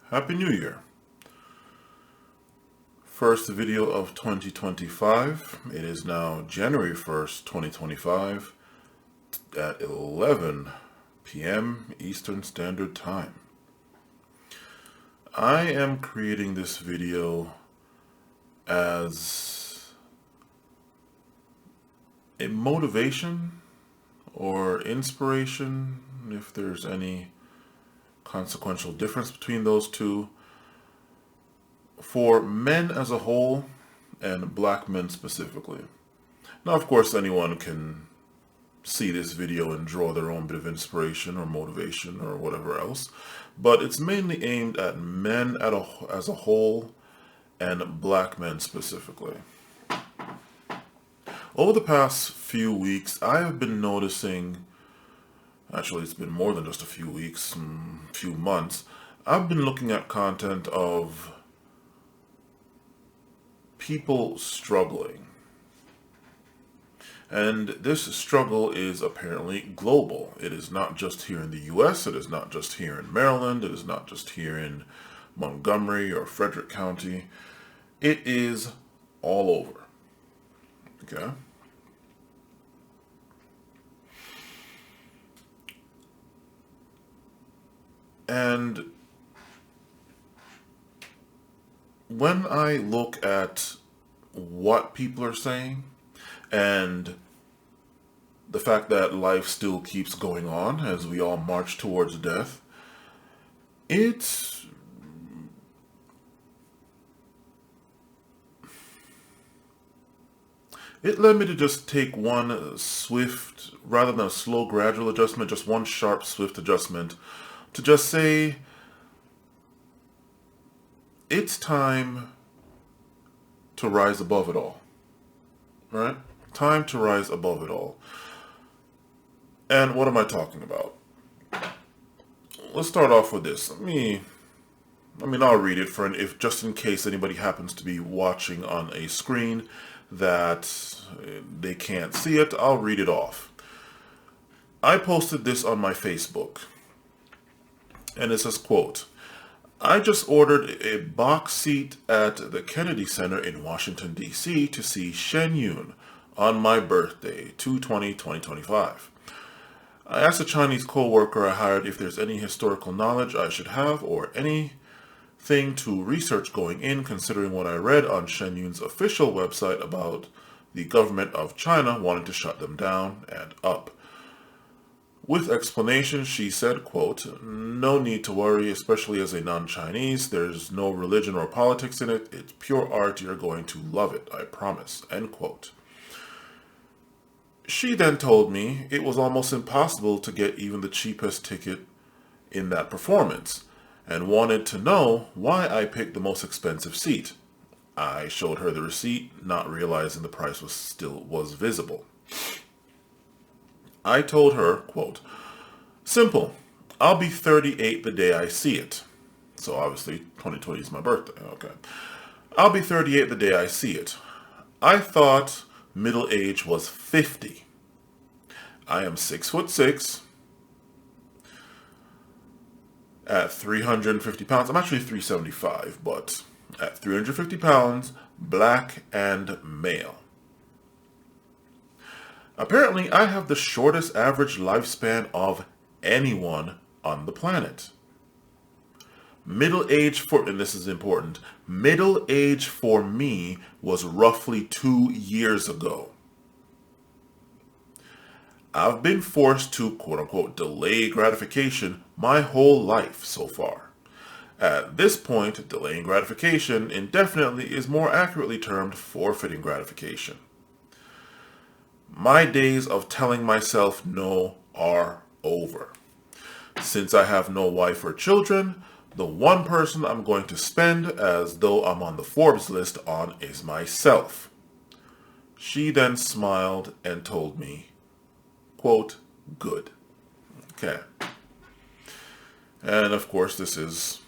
Happy New Year. First video of 2025. It is now January 1st, 2025 at 11 p.m. Eastern Standard Time. I am creating this video as a motivation or inspiration, if there's any consequential difference between those two, for men as a whole and black men specifically. Now, of course, anyone can see this video and draw their own bit of inspiration or motivation or whatever else, but it's mainly aimed at men as a whole and black men specifically. Over the past few weeks, I have been noticing, actually it's been more than just a few weeks, few months, I've been looking at content of people struggling. And this struggle is apparently global. It is not just here in the US, it is not just here in Maryland, it is not just here in Montgomery or Frederick County. It is all over. Okay? And when I look at what people are saying and the fact that life still keeps going on as we all march towards death, it led me to just take one swift, rather than a slow, gradual adjustment, just one sharp, swift adjustment to just say, it's time to rise above it all, right? Time to rise above it all. And what am I talking about? Let's start off with this. I'll read it if just in case anybody happens to be watching on a screen that they can't see it, I'll read it off. I posted this on my Facebook, and it says, quote, "I just ordered a box seat at the Kennedy Center in Washington, D.C. to see Shen Yun on my birthday, 2/20/2025. I asked a Chinese co-worker I hired if there's any historical knowledge I should have or anything to research going in, considering what I read on Shen Yun's official website about the government of China wanting to shut them down and up. With explanation, she said, quote, 'No need to worry, especially as a non-Chinese. There's no religion or politics in it. It's pure art. You're going to love it, I promise,' end quote. She then told me it was almost impossible to get even the cheapest ticket in that performance and wanted to know why I picked the most expensive seat. I showed her the receipt, not realizing the price was visible. I told her, quote, 'Simple. I'll be 38 the day I see it.' So obviously 2020 is my birthday. Okay. 'I'll be 38 the day I see it. I thought middle age was 50. I am 6'6", at 350 pounds. I'm actually 375, but at 350 pounds, black and male. Apparently, I have the shortest average lifespan of anyone on the planet. Middle age and this is important, middle age for me was roughly 2 years ago. I've been forced to, quote-unquote, delay gratification my whole life so far. At this point, delaying gratification indefinitely is more accurately termed forfeiting gratification. My days of telling myself no are over. Since I have no wife or children, the one person I'm going to spend as though I'm on the Forbes list on is myself.' She then smiled and told me, quote, 'Good.' Okay. And of course, this is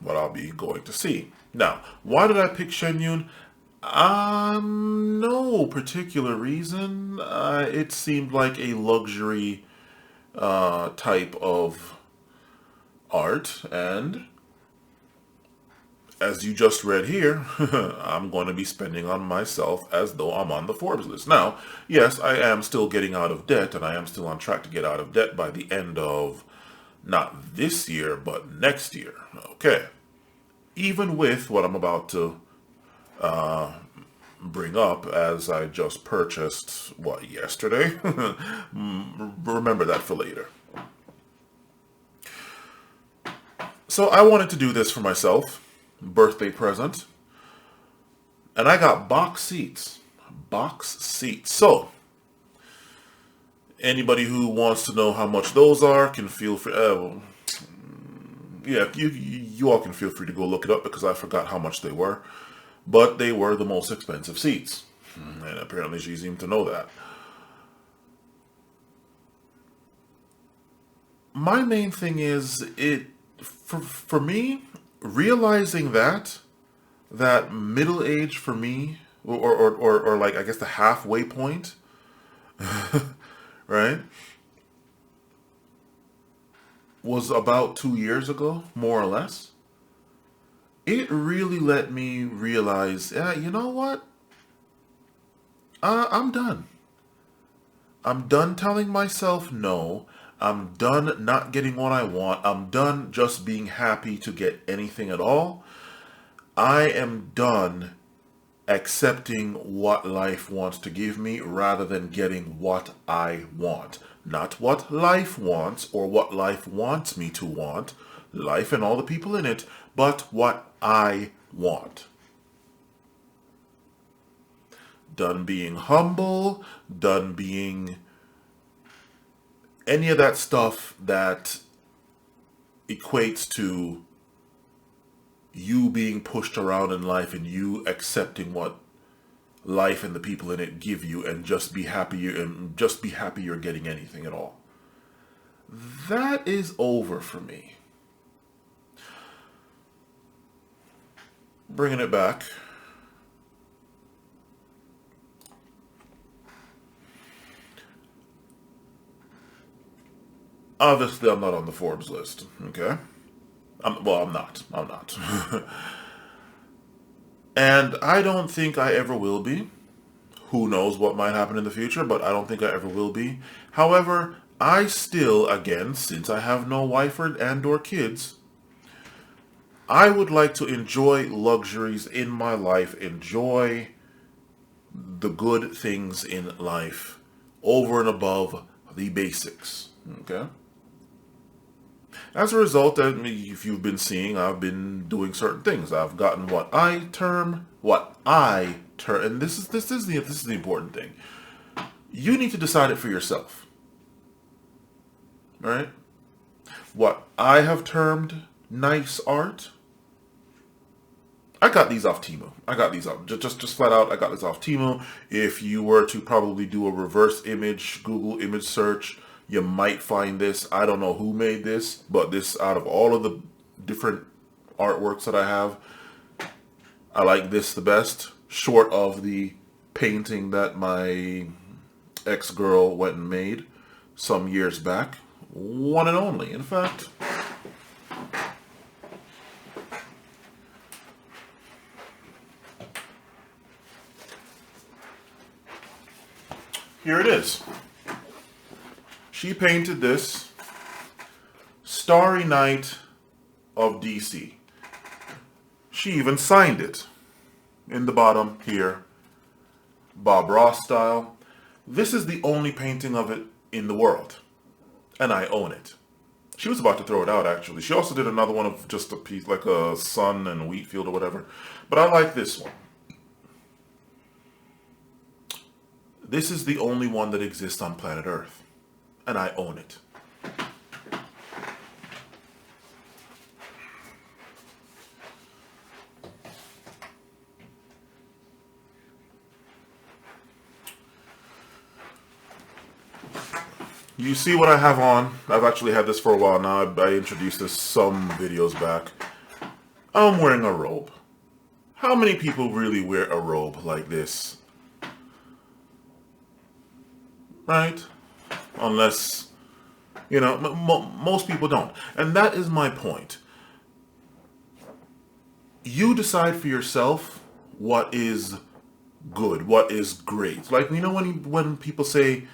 what I'll be going to see. Now, why did I pick Shen Yun? No particular reason. It seemed like a luxury type of art, and as you just read here, I'm going to be spending on myself as though I'm on the Forbes list. Now, yes, I am still getting out of debt, and I am still on track to get out of debt by the end of not this year, but next year. Okay. Even with what I'm about to bring up, as I just purchased, what, yesterday? Remember that for later. So I wanted to do this for myself, birthday present, and I got box seats. Box seats. So, anybody who wants to know how much those are can feel free. Yeah, you all can feel free to go look it up because I forgot how much they were. But they were the most expensive seats. And apparently she seemed to know that. My main thing is, for me, realizing that middle age for me, or like, I guess the halfway point, right, was about 2 years ago, more or less. It really let me realize, yeah, you know what? I'm done. I'm done telling myself no. I'm done not getting what I want. I'm done just being happy to get anything at all. I am done accepting what life wants to give me rather than getting what I want. Not what life wants or what life wants me to want, life and all the people in it, but what I want. Done being humble, done being any of that stuff that equates to you being pushed around in life and you accepting what life and the people in it give you and just be happy you're getting anything at all. That is over for me. Bringing it back. Obviously, I'm not on the Forbes list, okay? I'm not. I'm not. And I don't think I ever will be. Who knows what might happen in the future, but I don't think I ever will be. However, I still, again, since I have no wife or kids, I would like to enjoy luxuries in my life, enjoy the good things in life over and above the basics, okay? As a result, if you've been seeing, I've been doing certain things. I've gotten and this is the important thing. You need to decide it for yourself, right? What I have termed nice art, I got these off Temu. I got these off just flat out. I got this off Temu. If you were to probably do a reverse image Google image search, you might find this. I don't know who made this, but this, out of all of the different artworks that I have, I like this the best, short of the painting that my ex-girl went and made some years back. One and only, in fact. Here it is. She painted this Starry Night of DC. She even signed it in the bottom here, Bob Ross style. This is the only painting of it in the world, and I own it. She was about to throw it out, actually. She also did another one of just a piece, like a sun and wheat field or whatever. But I like this one. This is the only one that exists on planet Earth, and I own it. You see what I have on? I've actually had this for a while now. I introduced this some videos back. I'm wearing a robe. How many people really wear a robe like this? Right? Unless, most people don't. And that is my point. You decide for yourself what is good, what is great. Like, you know, when people say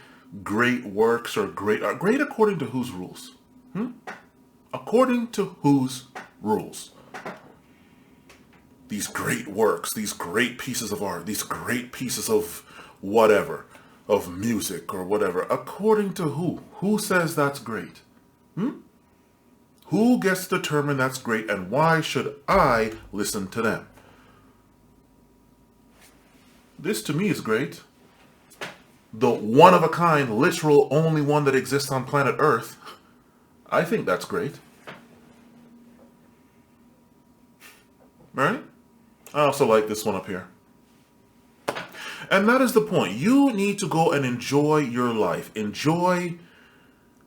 great works or great are great according to whose rules? According to whose rules? These great works, these great pieces of art, these great pieces of whatever, of music or whatever. According to who? Who says that's great? Who gets to determine that's great, and why should I listen to them? This to me is great. The one of a kind, literal only one that exists on planet Earth. I think that's great. Right? I also like this one up here. And that is the point. You need to go and enjoy your life. Enjoy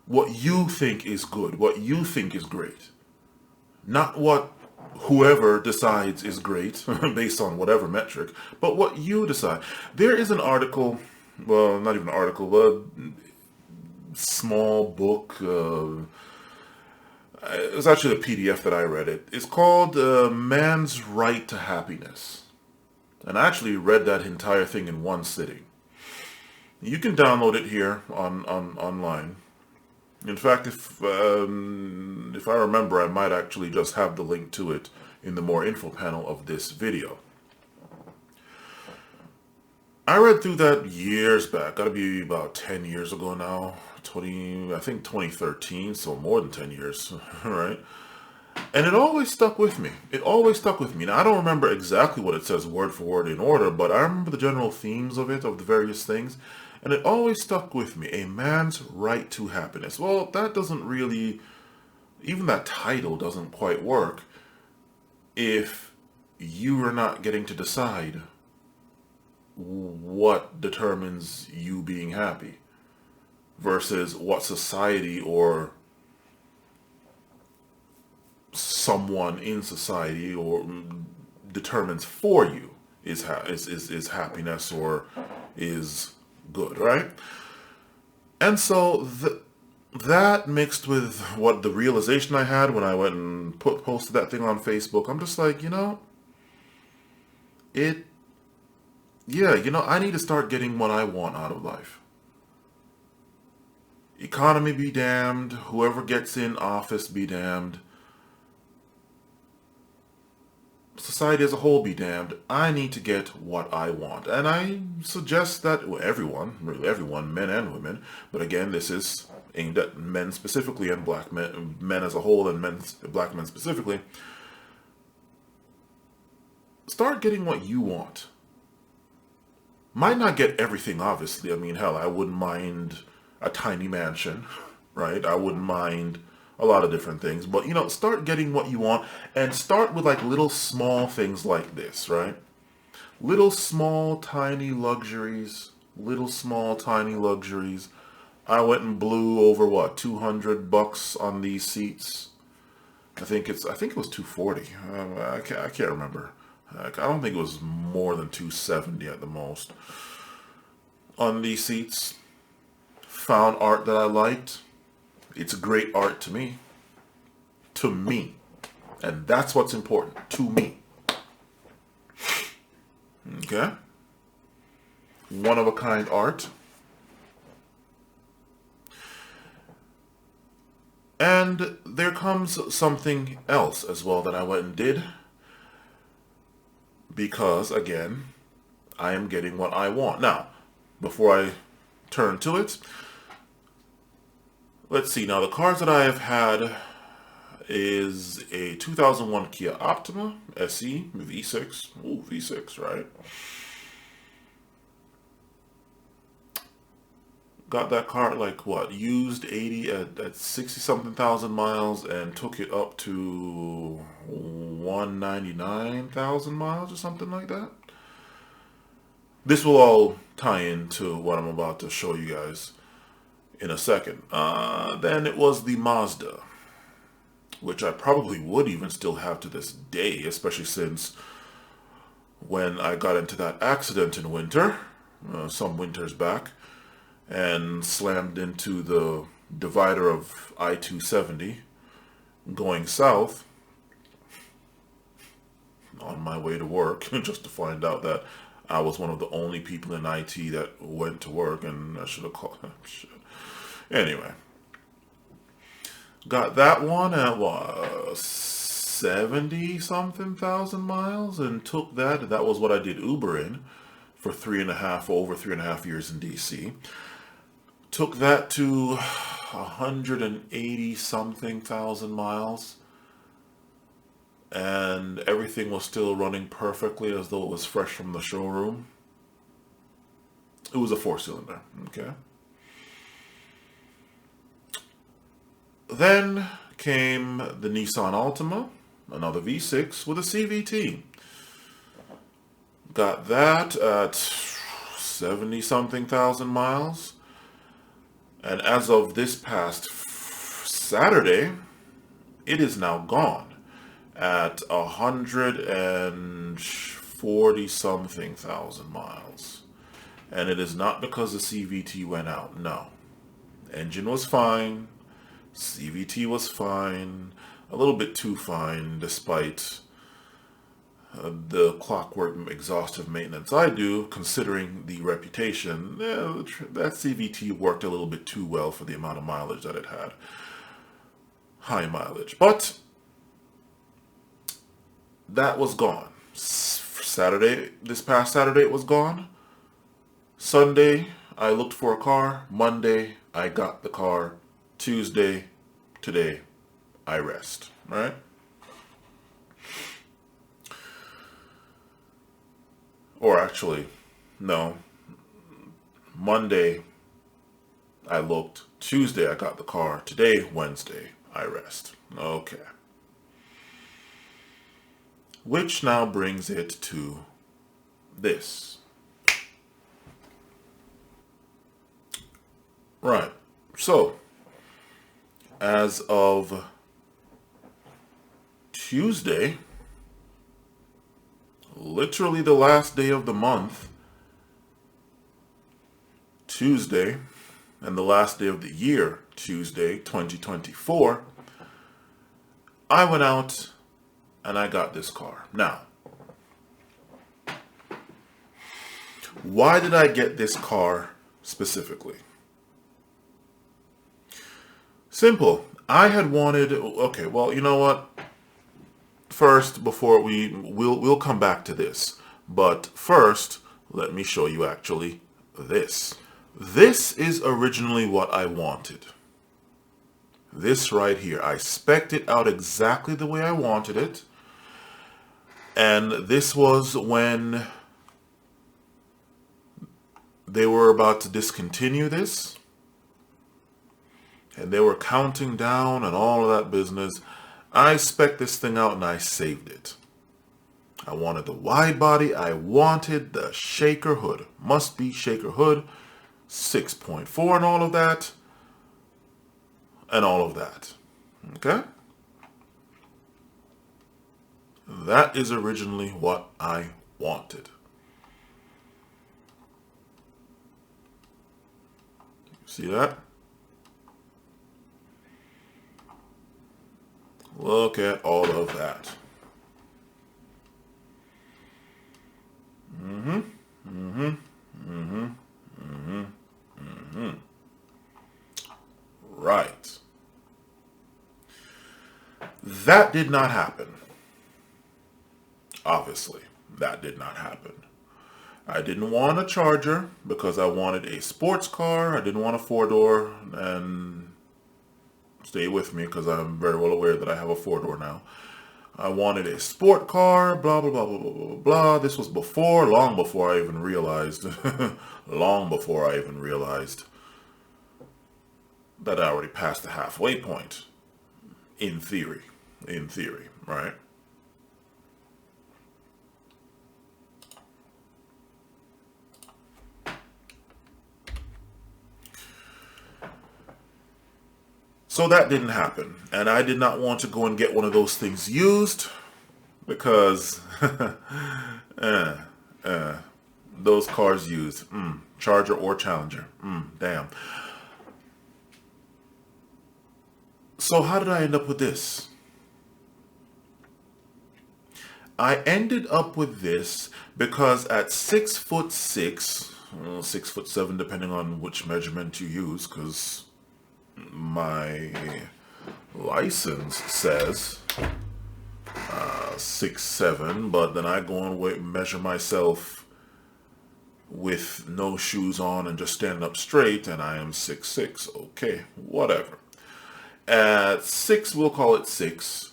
what you think is good, what you think is great. Not what whoever decides is great based on whatever metric, but what you decide. There is an article, well, not even an article, but a small book. It was actually a PDF that I read. It's called Man's Right to Happiness. And I actually read that entire thing in one sitting. You can download it here on online. In fact, if I remember, I might actually just have the link to it in the more info panel of this video. I read through that years back. Gotta be about 10 years ago now. I think 2013, so more than 10 years, right? And it always stuck with me. It always stuck with me. Now, I don't remember exactly what it says word for word in order, but I remember the general themes of it, of the various things. And it always stuck with me. A man's right to happiness. Well, that doesn't really, even that title doesn't quite work if you are not getting to decide what determines you being happy versus what society or someone in society or determines for you is happiness or is good, right? And so that mixed with what the realization I had when I went and posted that thing on Facebook, I'm just like, I need to start getting what I want out of life. Economy be damned, whoever gets in office be damned, society as a whole be damned. I need to get what I want. And I suggest that really everyone, men and women, but again, this is aimed at men specifically and black men as a whole and black men specifically. Start getting what you want. Might not get everything, obviously. I mean, hell, I wouldn't mind a tiny mansion, right? I wouldn't mind a lot of different things, but start getting what you want and start with like little small things like this, right? Little small tiny luxuries, I went and blew over what, $200 on these seats. I think it was 240. I can't remember. I don't think it was more than 270 at the most on these seats. Found art that I liked. It's great art to me. To me. And that's what's important. To me. Okay? One of a kind art. And there comes something else as well that I went and did. Because, again, I am getting what I want. Now, before I turn to it, let's see. Now, the cars that I have had is a 2001 Kia Optima SE V6. Ooh, V6, right? Got that car like what? Used 80 at 60 something thousand miles and took it up to 199,000 miles or something like that. This will all tie into what I'm about to show you guys in a second. Then it was the Mazda, which I probably would even still have to this day, especially since when I got into that accident in winter, some winters back, and slammed into the divider of I-270 going south. on my way to work just to find out that I was one of the only people in IT that went to work, and I should have called. Shit. Anyway, got that one at what, 70 something thousand miles, and took that. That was what I did Uber in for over 3.5 years in DC. Took that to 180 something thousand miles, and everything was still running perfectly as though it was fresh from the showroom. It was a 4-cylinder, okay? Then came the Nissan Altima, another V6 with a CVT. Got that at 70 something thousand miles. And as of this past Saturday, it is now gone at 140 something thousand miles. And it is not because the CVT went out, no. Engine was fine, CVT was fine, a little bit too fine despite the clockwork exhaustive maintenance I do, considering the reputation. That CVT worked a little bit too well for the amount of mileage that it had. High mileage. But that was gone. This past Saturday it was gone. Sunday, I looked for a car. Monday, I got the car. Tuesday, today, I rest. Right? Or actually, no. Monday, I looked. Tuesday, I got the car. Today, Wednesday, I rest. Okay. Which now brings it to this. Right. So, as of Tuesday, literally the last day of the month, Tuesday, and the last day of the year, Tuesday, 2024, I went out and I got this car. Now, why did I get this car specifically? Simple. I had wanted, okay, well, you know what? First, before we'll come back to this. But first, let me show you actually this. This is originally what I wanted. This right here. I spec'd it out exactly the way I wanted it. And this was when they were about to discontinue this. And they were counting down and all of that business. I spec'd this thing out and I saved it. I wanted the wide body. I wanted the shaker hood. Must be shaker hood. 6.4 and all of that. And all of that. Okay? That is originally what I wanted. See that? Look at all of that. Right. That did not happen. Obviously, that did not happen. I didn't want a Charger because I wanted a sports car. I didn't want a four-door, and stay with me because I'm very well aware that I have a four-door now. I wanted a sport car, blah, blah, blah, blah, blah, blah, blah. This was long before I even realized, that I already passed the halfway point. In theory, right? So that didn't happen. And I did not want to go and get one of those things used because those cars used, Charger or Challenger, damn. So how did I end up with this? I ended up with this because at 6'6", 6'7", depending on which measurement you use, because my license says 6'7", but then I go and measure myself with no shoes on and just standing up straight, and I am 6'6". Okay, whatever. At 6, we'll call it 6,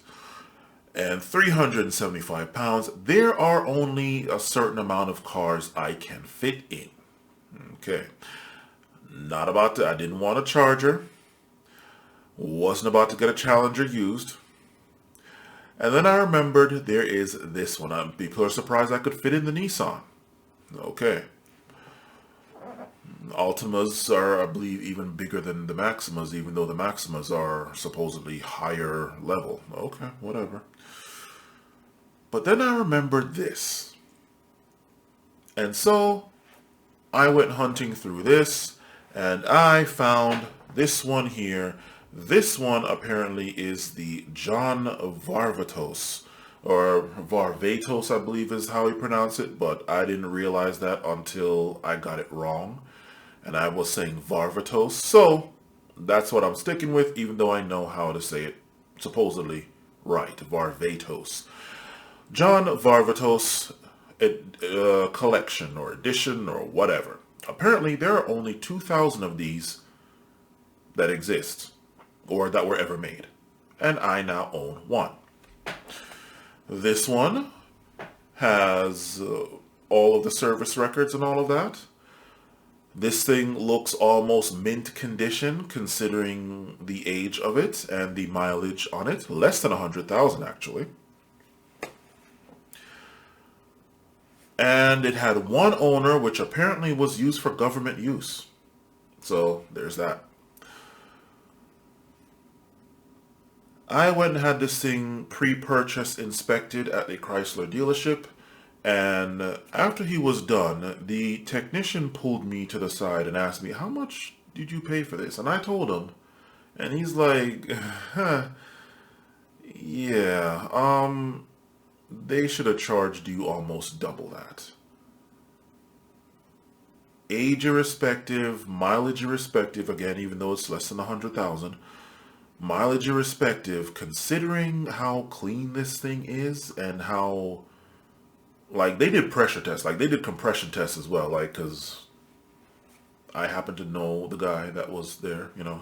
and 375 pounds, there are only a certain amount of cars I can fit in. Okay. Not about to, I didn't want a Charger. Wasn't about to get a Challenger used. And then I remembered there is this one. People are surprised I could fit in the Nissan. Okay. Altimas are, I believe, even bigger than the Maximas, even though the Maximas are supposedly higher level. Okay, whatever. But then I remembered this. And so I went hunting through this, and I found this one here. This one apparently is the John Varvatos, or Varvatos, I believe is how you pronounce it, but I didn't realize that until I got it wrong, and I was saying Varvatos, so that's what I'm sticking with, even though I know how to say it supposedly right, Varvatos. John Varvatos collection or edition or whatever. Apparently there are only 2,000 of these that exist or that were ever made, and I now own one. This one has all of the service records and all of that. This thing looks almost mint condition considering the age of it and the mileage on it. Less than 100,000 actually. And it had one owner, which apparently was used for government use. So there's that. I went and had this thing pre-purchase inspected at the Chrysler dealership. And after he was done, the technician pulled me to the side and asked me, how much did you pay for this? And I told him. And he's like, yeah, they should have charged you almost double that. Age irrespective, mileage irrespective, again, even though it's less than 100,000, mileage irrespective, considering how clean this thing is and how, like, they did pressure tests, like, they did compression tests as well, like, because I happen to know the guy that was there, you know,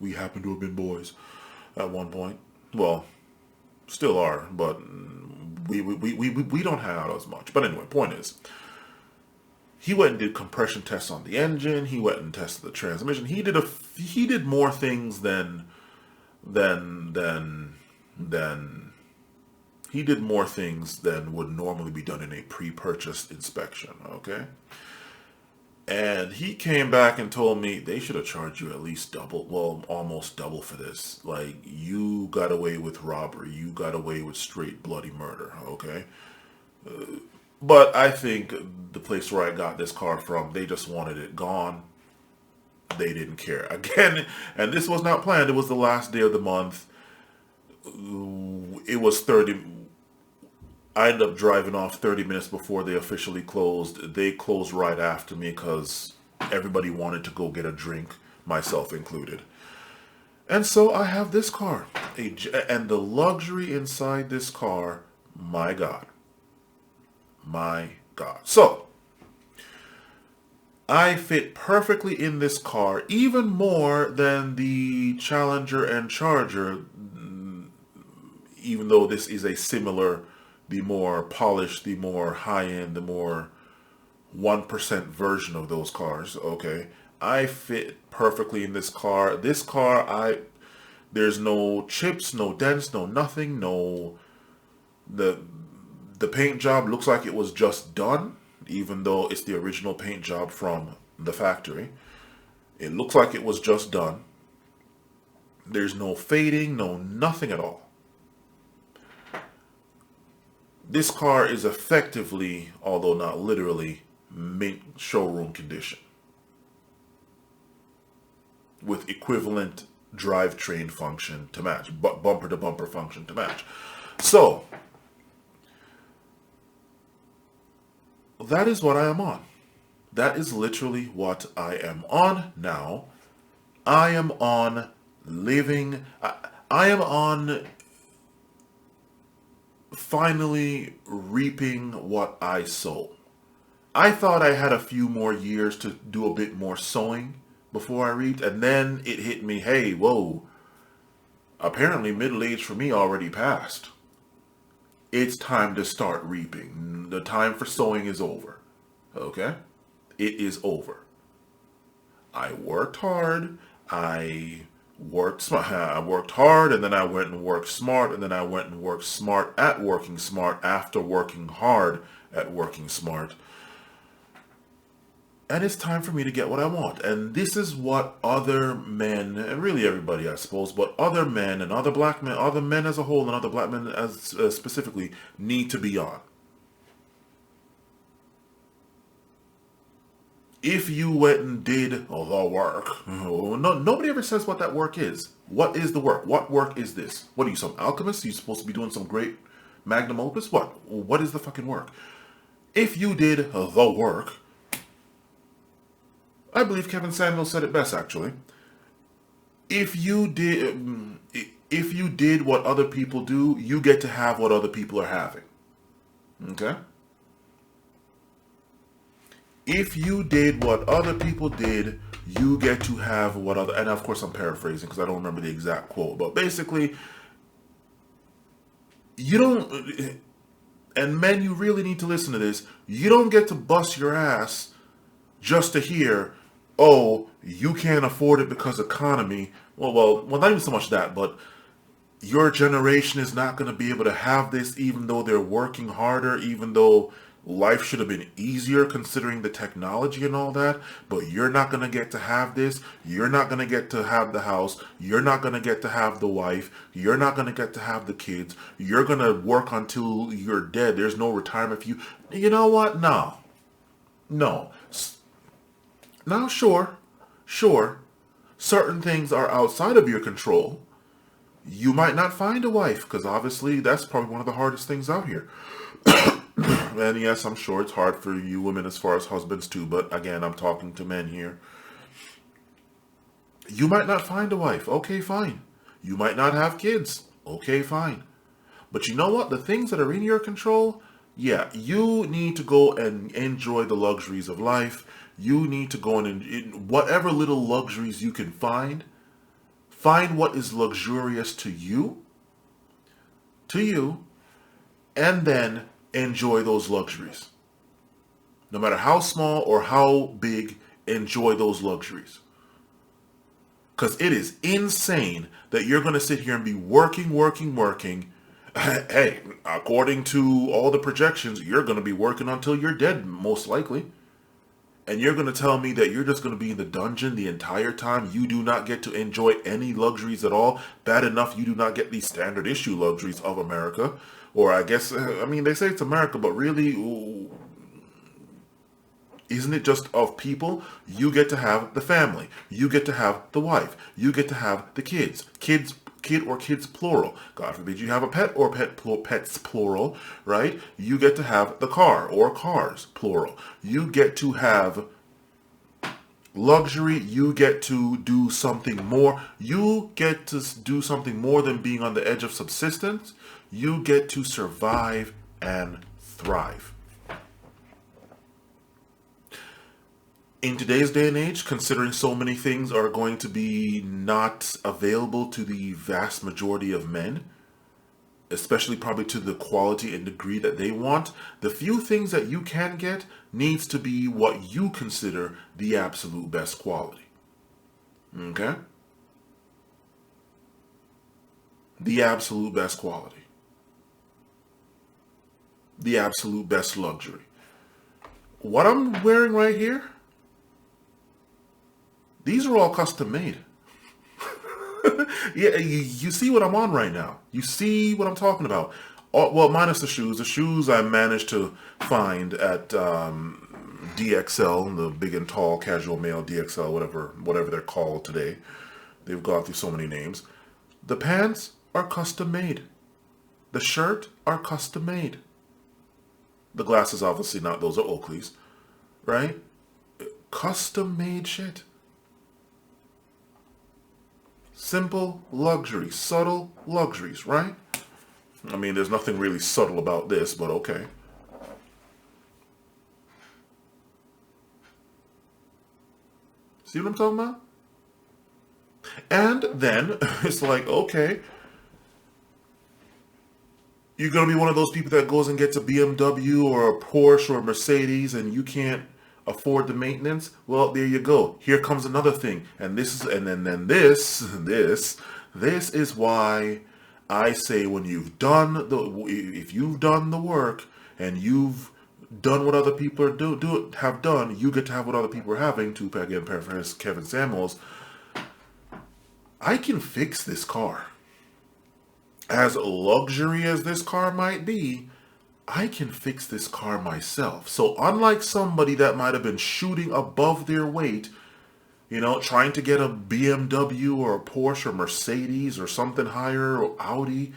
we happen to have been boys at one point. Well, still are, but we don't hang out as much. But anyway, point is, he went and did compression tests on the engine. He went and tested the transmission. He did more things than he did more things than would normally be done in a pre-purchase inspection. Okay. And he came back and told me they should have charged you at least double, well, almost double for this. Like, you got away with robbery. You got away with straight bloody murder, okay? But I think the place where I got this car from, they just wanted it gone. They didn't care. Again, and this was not planned. It was the last day of the month. It was 30... I ended up driving off 30 minutes before they officially closed. They closed right after me because everybody wanted to go get a drink, myself included. And so I have this car. And the luxury inside this car, my God. My God. So, I fit perfectly in this car, even more than the Challenger and Charger, even though this is a similar, the more polished, the more high-end, the more 1% version of those cars, okay? I fit perfectly in this car. This car, there's no chips, no dents, no nothing, no... The paint job looks like it was just done, even though it's the original paint job from the factory. It looks like it was just done. There's no fading, no nothing at all. This car is effectively, although not literally, mint showroom condition, with equivalent drivetrain function to match, bumper to bumper function to match. So, that is what I am on. That is literally what I am on now. I am on living. I am on finally reaping what I sow. I thought I had a few more years to do a bit more sowing before I reaped, and then it hit me, hey, whoa, apparently middle age for me already passed. It's time to start reaping. The time for sowing is over. Okay? It is over. I worked hard. I worked smart. I worked hard, and then I went and worked smart, and then I went and worked smart at working smart after working hard at working smart. And it's time for me to get what I want. And this is what other men, and really everybody, I suppose, but other men and other black men, other men as a whole and other black men as specifically, need to be on. If you went and did the work, nobody ever says what that work is. What is the work? What work is this? What are you, some alchemist? Are you supposed to be doing some great magnum opus? What? What is the fucking work? If you did the work, I believe Kevin Samuel said it best, actually. If you did what other people do, you get to have what other people are having. Okay? If you did what other people did, you get to have what other, and of course I'm paraphrasing because I don't remember the exact quote, but basically, you don't, and men, you really need to listen to this, you don't get to bust your ass just to hear, oh, you can't afford it because economy. Well, not even so much that, but your generation is not going to be able to have this, even though they're working harder, even though life should have been easier considering the technology and all that. But you're not going to get to have this. You're not going to get to have the house. You're not going to get to have the wife. You're not going to get to have the kids. You're going to work until you're dead. There's no retirement for you. You know what? No. Now, sure, certain things are outside of your control. You might not find a wife, because obviously that's probably one of the hardest things out here. And yes, I'm sure it's hard for you women as far as husbands too, but again, I'm talking to men here. You might not find a wife. Okay, fine. You might not have kids. Okay, fine. But you know what? The things that are in your control, yeah, you need to go and enjoy the luxuries of life. You need to go and whatever little luxuries you can find what is luxurious to you, and then enjoy those luxuries. No matter how small or how big, enjoy those luxuries. Because it is insane that you're going to sit here and be working. Hey, according to all the projections, you're going to be working until you're dead, most likely. And you're going to tell me that you're just going to be in the dungeon the entire time? You do not get to enjoy any luxuries at all? Bad enough you do not get these standard issue luxuries of America. Or I guess, they say it's America, but really, isn't it just of people? You get to have the family. You get to have the wife. You get to have the kids. Kid or kids plural. God forbid you have a pet or pets plural, right? You get to have the car or cars plural. You get to have luxury. You get to do something more. You get to do something more than being on the edge of subsistence. You get to survive and thrive. In today's day and age, considering so many things are going to be not available to the vast majority of men, especially probably to the quality and degree that they want, the few things that you can get needs to be what you consider the absolute best quality. Okay? The absolute best quality. The absolute best luxury. What I'm wearing right here, these are all custom made. Yeah, you see what I'm on right now. You see what I'm talking about. Well, minus the shoes. The shoes I managed to find at DXL, the big and tall casual male DXL, whatever they're called today. They've gone through so many names. The pants are custom made. The shirt are custom made. The glasses, obviously not. Those are Oakley's, right? Custom made shit. Simple luxury, subtle luxuries, right? I mean, there's nothing really subtle about this, but okay. See what I'm talking about? And then it's like, okay, you're going to be one of those people that goes and gets a BMW or a Porsche or a Mercedes and you can't afford the maintenance. Well, there you go. Here comes another thing. And this is, and then this is why I say when you've done if you've done the work and you've done what other people have done, you get to have what other people are having. To again paraphrase Kevin Samuels, I can fix this car. As luxury as this car might be, I can fix this car myself. So unlike somebody that might have been shooting above their weight, trying to get a BMW or a Porsche or Mercedes or something higher, or Audi,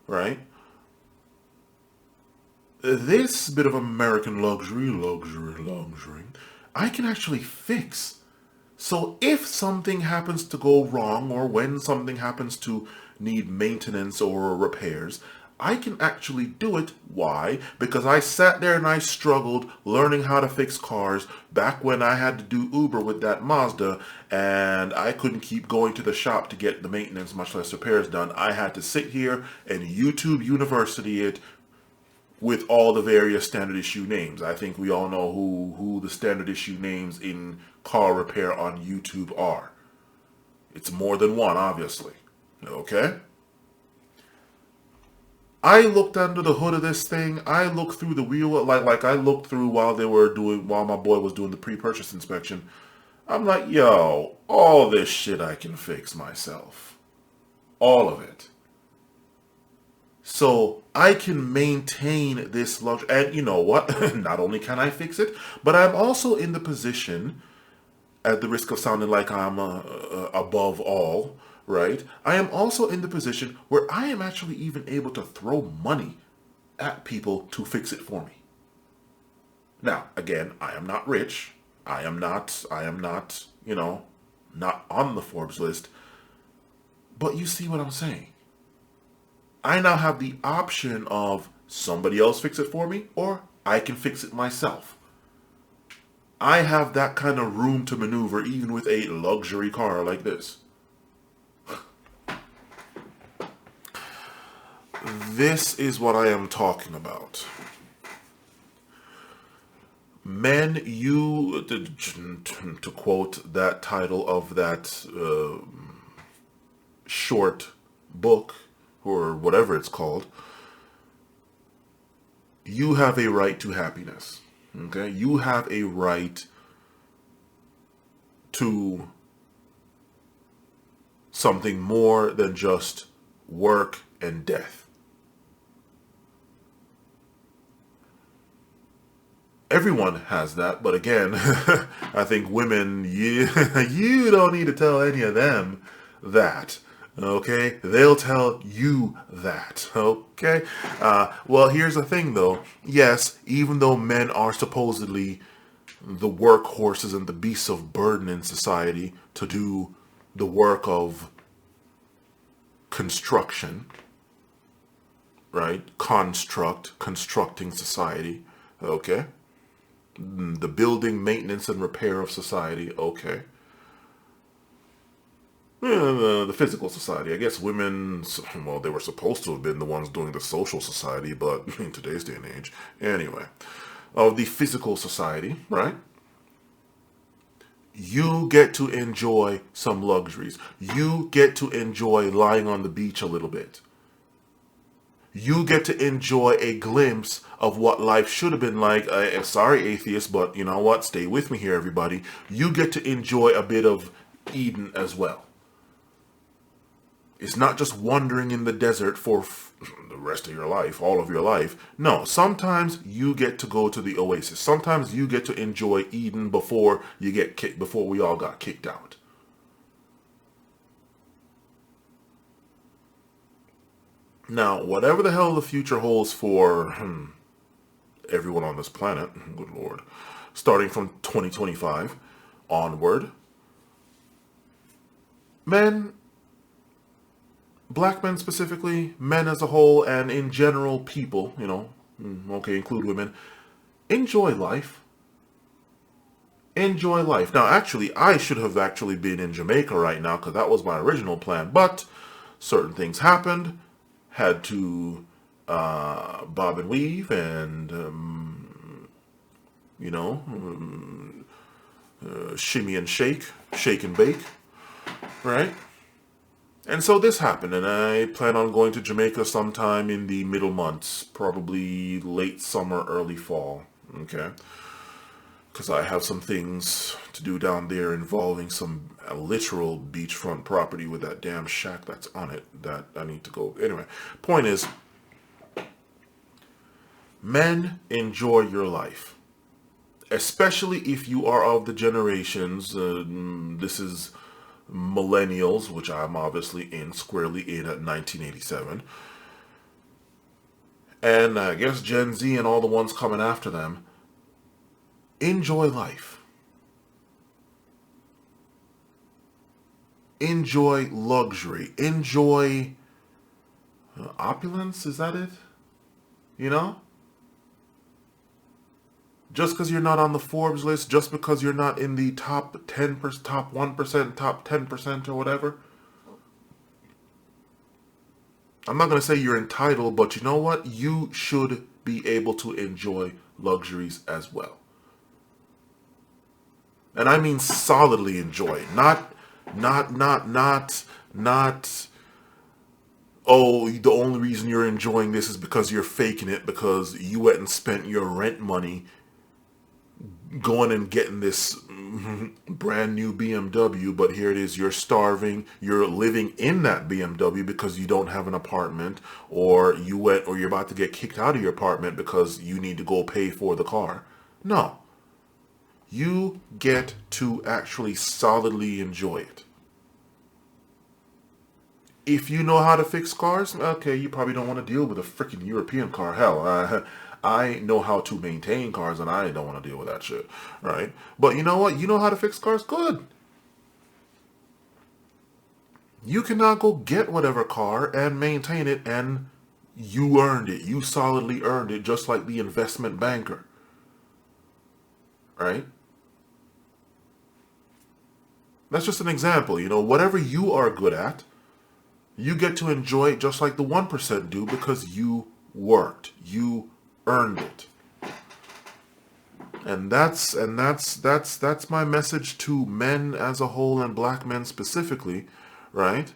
right? This bit of American luxury, I can actually fix. So if something happens to go wrong, or when something happens to need maintenance or repairs, I can actually do it. Why? Because I sat there and I struggled learning how to fix cars back when I had to do Uber with that Mazda, and I couldn't keep going to the shop to get the maintenance, much less repairs done. I had to sit here and YouTube University it with all the various standard issue names. I think we all know who the standard issue names in car repair on YouTube are. It's more than one, obviously. Okay? I looked under the hood of this thing. I looked through the wheel, like I looked through while my boy was doing the pre-purchase inspection. I'm like, yo, all this shit I can fix myself. All of it. So I can maintain this luxury. And you know what? Not only can I fix it, but I'm also in the position, at the risk of sounding like I'm above all, right? I am also in the position where I am actually even able to throw money at people to fix it for me. Now, again, I am not rich. I am not, not on the Forbes list. But you see what I'm saying? I now have the option of somebody else fix it for me, or I can fix it myself. I have that kind of room to maneuver even with a luxury car like this. This is what I am talking about. Men, to quote that title of that short book, or whatever it's called, you have a right to happiness. Okay? You have a right to something more than just work and death. Everyone has that, but again, I think women, you don't need to tell any of them that. Okay, they'll tell you that. Okay, well, here's the thing, though. Yes, even though men are supposedly the workhorses and the beasts of burden in society to do the work of construction, right? Constructing society. Okay, the building, maintenance, and repair of society. Okay. The physical society. I guess women, well, they were supposed to have been the ones doing the social society, but in today's day and age, anyway, of the physical society, right? You get to enjoy some luxuries. You get to enjoy lying on the beach a little bit. You get to enjoy a glimpse of what life should have been like. Sorry, atheists, but you know what? Stay with me here, everybody. You get to enjoy a bit of Eden as well. It's not just wandering in the desert for the rest of your life, all of your life. No, sometimes you get to go to the oasis. Sometimes you get to enjoy Eden before we all got kicked out. Now, whatever the hell the future holds for everyone on this planet, good Lord, starting from 2025 onward, men, black men specifically, men as a whole, and in general people, okay, include women, enjoy life. Enjoy life. Now, actually, I should have actually been in Jamaica right now because that was my original plan, but certain things happened, had to bob and weave and, shimmy and shake and bake, right? And so this happened, and I plan on going to Jamaica sometime in the middle months, probably late summer, early fall, okay? Because I have some things to do down there involving some literal beachfront property with that damn shack that's on it that I need to go. Anyway, point is, men, enjoy your life. Especially if you are of the generations, this is millennials, which I'm obviously squarely in at 1987. And I guess Gen Z and all the ones coming after them. Enjoy life. Enjoy luxury. Enjoy opulence. Is that it? Just because you're not on the Forbes list, just because you're not in the top 10%, top 1%, top 10% or whatever. I'm not going to say you're entitled, but you know what? You should be able to enjoy luxuries as well. And I mean solidly enjoy it. Not, oh, the only reason you're enjoying this is because you're faking it because you went and spent your rent money going and getting this brand new BMW, but here it is, you're starving, you're living in that BMW because you don't have an apartment, or you're about to get kicked out of your apartment because you need to go pay for the car. No. You get to actually solidly enjoy it. If you know how to fix cars, okay, you probably don't want to deal with a freaking European car. Hell, I know how to maintain cars, and I don't want to deal with that shit, right? But you know what? You know how to fix cars? Good. You cannot go get whatever car and maintain it, and you earned it. You solidly earned it, just like the investment banker, right? That's just an example. Whatever you are good at, you get to enjoy it just like the 1% do because you worked. You earned it. And that's my message to men as a whole and black men specifically, right?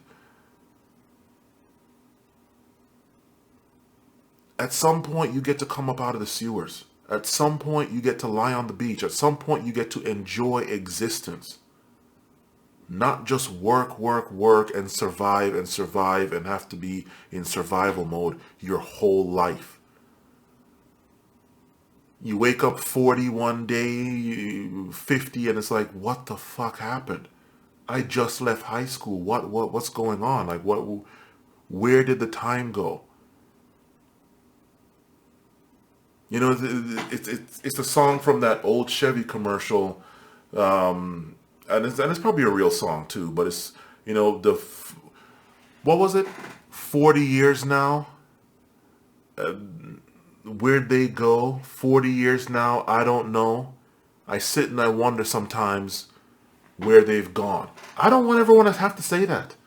At some point you get to come up out of the sewers. At some point you get to lie on the beach. At some point you get to enjoy existence. Not just work, and survive and have to be in survival mode your whole life. You wake up 40 one day, 50, and it's like, what the fuck happened? I just left high school. What's going on? Like, where did the time go? It's a song from that old Chevy commercial, and it's probably a real song too, but it's, what was it? 40 years now? Where'd they go? 40 years now? I don't know. I sit and I wonder sometimes where they've gone. I don't want everyone to have to say that.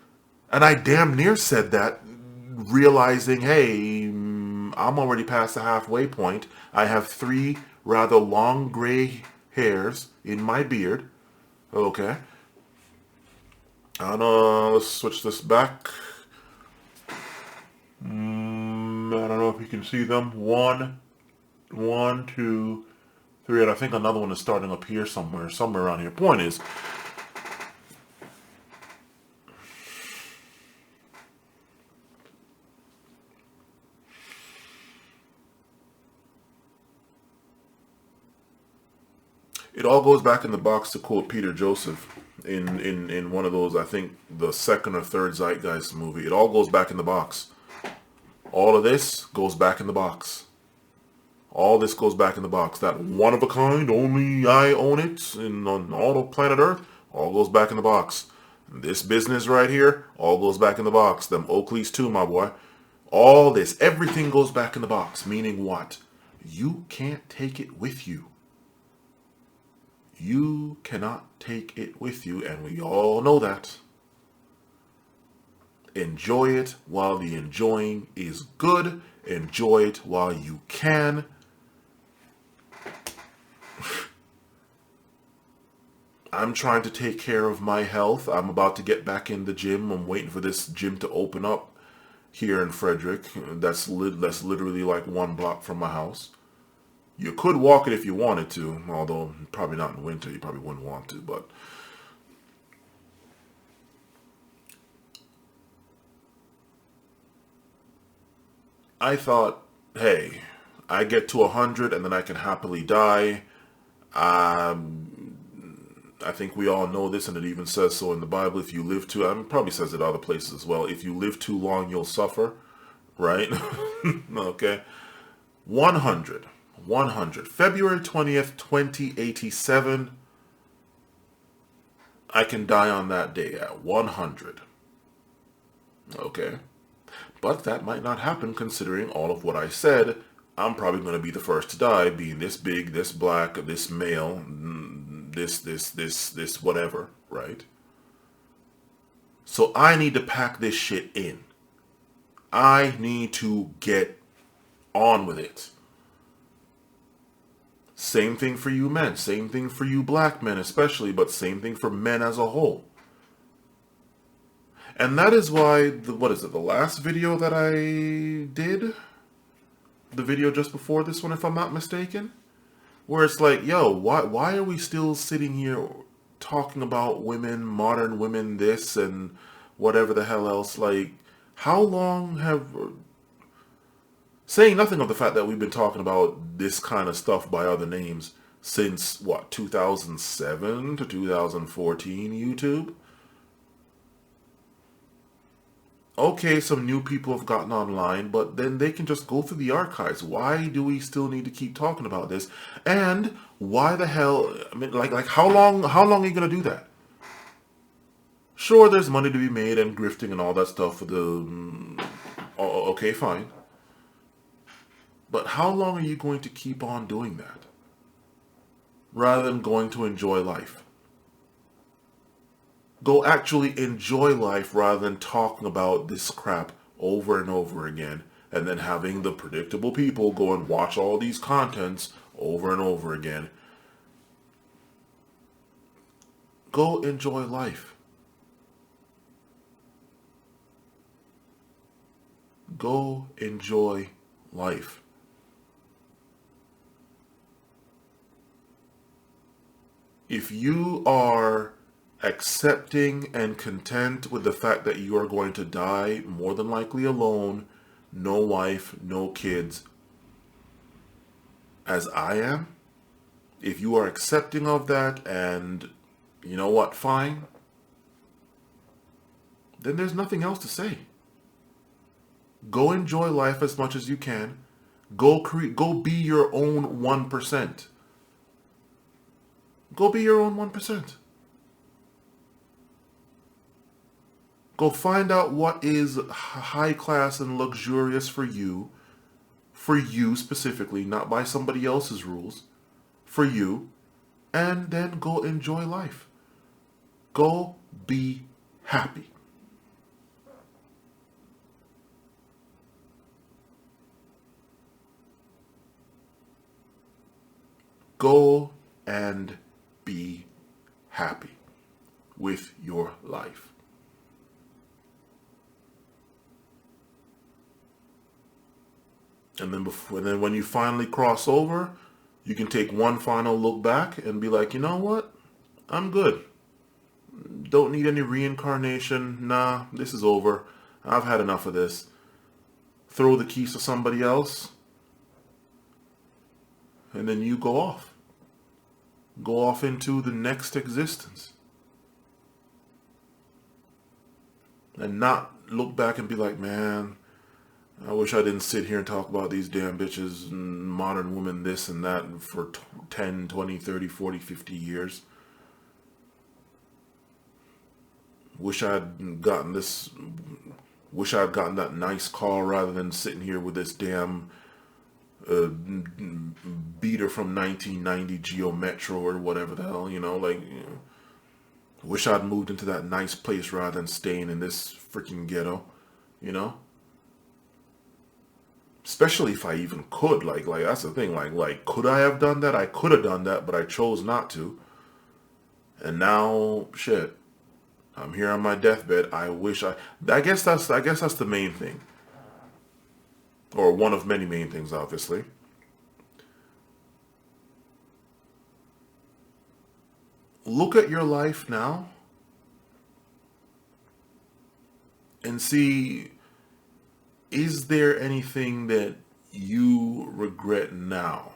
And I damn near said that, realizing, hey, I'm already past the halfway point. I have 3 rather long gray hairs in my beard. Okay. And let's switch this back. I don't know if you can see them. 1, 2, 3, and I think another one is starting up here somewhere around here. Point is, it all goes back in the box, to quote Peter Joseph in one of those, I think the second or third Zeitgeist movie. It all goes back in the box. All of this goes back in the box. All this goes back in the box. That one of a kind, only I own it, and on all of planet Earth, all goes back in the box. This business right here, all goes back in the box. Them Oakleys too, my boy. All this, everything goes back in the box. Meaning what? You can't take it with you. You cannot take it with you, and we all know that. Enjoy it while the enjoying is good. Enjoy it while you can. I'm trying to take care of my health. I'm about to get back in the gym. I'm waiting for this gym to open up here in Frederick. That's literally like 1 block from my house. You could walk it if you wanted to, although probably not in winter. You probably wouldn't want to, but I thought, hey, I get to 100 and then I can happily die. I think we all know this, and it even says so in the Bible. If you live too, I mean, probably says it other places as well. If you live too long, you'll suffer, right? Okay. 100. 100. February 20th, 2087. I can die on that day at 100. Okay. But that might not happen considering all of what I said. I'm probably going to be the first to die, being this big, this black, this male, this, whatever, right? So I need to pack this shit in. I need to get on with it. Same thing for you men, same thing for you black men especially, but same thing for men as a whole. And that is why, the last video that I did? The video just before this one, if I'm not mistaken? Where it's like, yo, why are we still sitting here talking about women, modern women, this and whatever the hell else? Like, how long have... Saying nothing of the fact that we've been talking about this kind of stuff by other names since, 2007 to 2014 YouTube? Okay, some new people have gotten online, but then they can just go through the archives. Why do we still need to keep talking about this? And why the hell, I mean, like how long are you going to do that? Sure, there's money to be made and grifting and all that stuff for the, okay, fine. But how long are you going to keep on doing that? Rather than going to enjoy life. Go actually enjoy life rather than talking about this crap over and over again and then having the predictable people go and watch all these contents over and over again. Go enjoy life. Go enjoy life. If you are accepting and content with the fact that you are going to die more than likely alone, no wife, no kids, as I am, if you are accepting of that and you know what, fine, then there's nothing else to say. Go enjoy life as much as you can. Go be your own 1%. Go be your own 1%. Go find out what is high class and luxurious for you specifically, not by somebody else's rules, for you, and then go enjoy life. Go be happy. Go and be happy with your life. And then when you finally cross over, you can take one final look back and be like, you know what? I'm good. Don't need any reincarnation. Nah, this is over. I've had enough of this. Throw the keys to somebody else. And then you go off. Go off into the next existence. And not look back and be like, man, I wish I didn't sit here and talk about these damn bitches and modern women this and that for 10, 20, 30, 40, 50 years. Wish I'd gotten this. Wish I'd gotten that nice car rather than sitting here with this damn beater from 1990 Geo Metro or whatever the hell, like. Wish I'd moved into that nice place rather than staying in this freaking ghetto, you know? Especially if I even could, like that's the thing, like could I have done that? I could have done that, but I chose not to. And now, shit, I'm here on my deathbed. I guess that's the main thing. Or one of many main things, obviously. Look at your life now and see, is there anything that you regret now?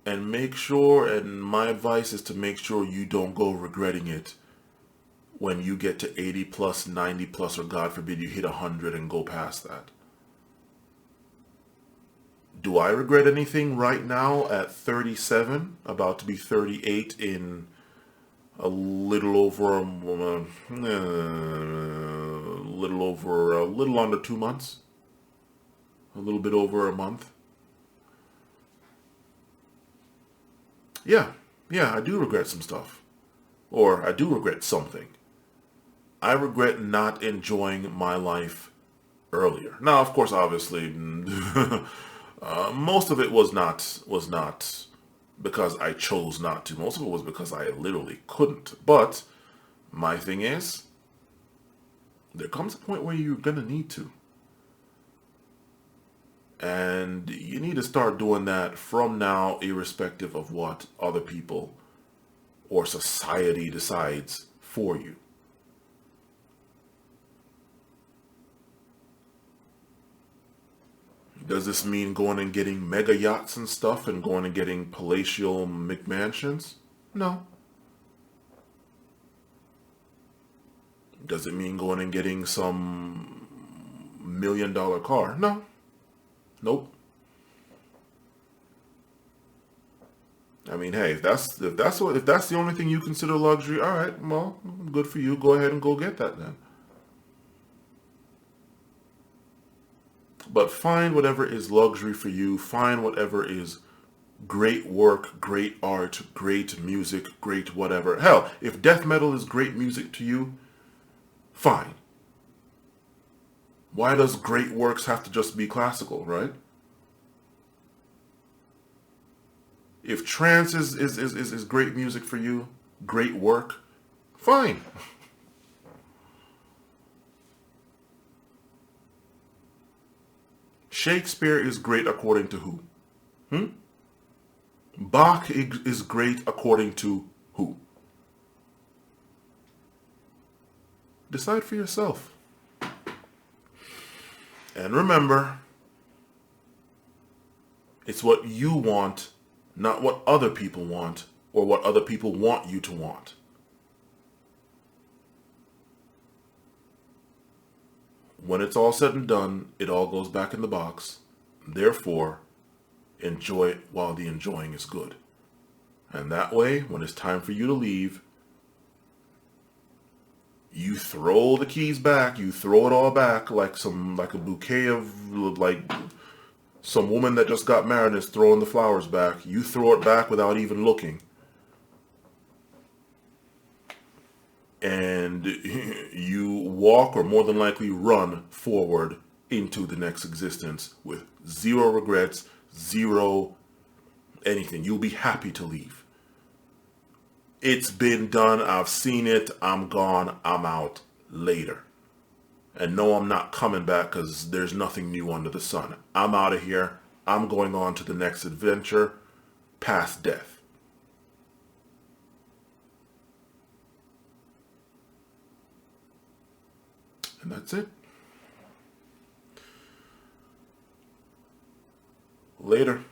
And make sure, and my advice is to make sure you don't go regretting it when you get to 80 plus, 90 plus, or God forbid you hit 100 and go past that. Do I regret anything right now at 37, about to be 38 in a little under 2 months? A little bit over a month? Yeah, I do regret some stuff. Or I do regret something. I regret not enjoying my life earlier. Now, of course, obviously, most of it was not because I chose not to. Most of it was because I literally couldn't. But my thing is, there comes a point where you're gonna need to. And you need to start doing that from now, irrespective of what other people or society decides for you. Does this mean going and getting mega yachts and stuff and going and getting palatial McMansions? No. Does it mean going and getting some $1 million car? No. Nope. I mean, hey, if that's the only thing you consider luxury, all right, well, good for you. Go ahead and go get that then. But find whatever is luxury for you. Find whatever is great work, great art, great music, great whatever. Hell, if death metal is great music to you, fine. Why does great works have to just be classical, right? If trance is great music for you, great work, fine. Shakespeare is great according to who? Bach is great according to who? Decide for yourself. And remember, it's what you want, not what other people want, or what other people want you to want. When it's all said and done, it all goes back in the box. Therefore, enjoy it while the enjoying is good. And that way, when it's time for you to leave, you throw the keys back, you throw it all back like a bouquet of, like some woman that just got married is throwing the flowers back. You throw it back without even looking. And you walk, or more than likely run, forward into the next existence with zero regrets, zero anything. You'll be happy to leave. It's been done. I've seen it. I'm gone. I'm out. Later. And no, I'm not coming back because there's nothing new under the sun. I'm out of here. I'm going on to the next adventure, past death. And that's it. Later.